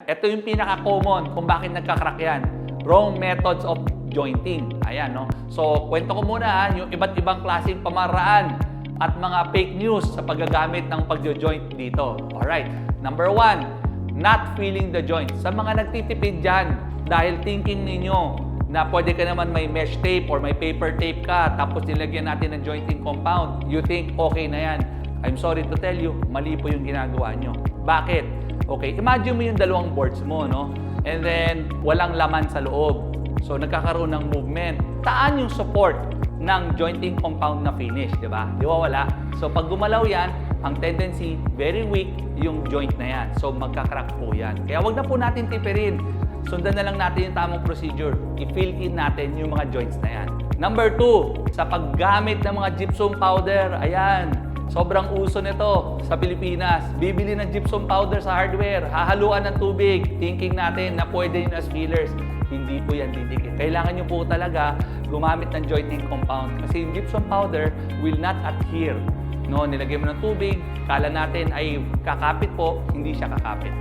ito yung pinaka-common kung bakit nagka-crack yan. Wrong methods of jointing. Ayan, no? So, kwento ko muna yung iba't ibang klaseng pamaraan at mga fake news sa paggagamit ng pagjo-joint dito. Alright. Number 1, not feeling the joint. Sa mga nagtitipid dyan, dahil thinking ninyo na pwede ka naman may mesh tape or may paper tape ka, tapos nilagyan natin ng jointing compound, you think okay na yan. I'm sorry to tell you, mali po yung ginagawa nyo. Bakit? Okay, imagine mo yung dalawang boards mo, no? And then, walang laman sa loob. So, nagkakaroon ng movement. Saan yung support ng jointing compound na finish, di ba? Di ba wala? So, pag gumalaw yan, ang tendency, very weak yung joint na yan. So, magkakrack po yan. Kaya wag na po natin tipirin. Sundan na lang natin yung tamang procedure. I-fill in natin yung mga joints na yan. Number 2, sa paggamit ng mga gypsum powder, ayan, sobrang uso nito sa Pilipinas. Bibili ng gypsum powder sa hardware, hahaluan ng tubig, thinking natin na pwede yun as fillers. Hindi po yan didikit. Kailangan nyo po talaga gumamit ng jointing compound kasi yung gypsum powder will not adhere. No, nilagay mo ng tubig, kala natin ay kakapit po, hindi siya kakapit.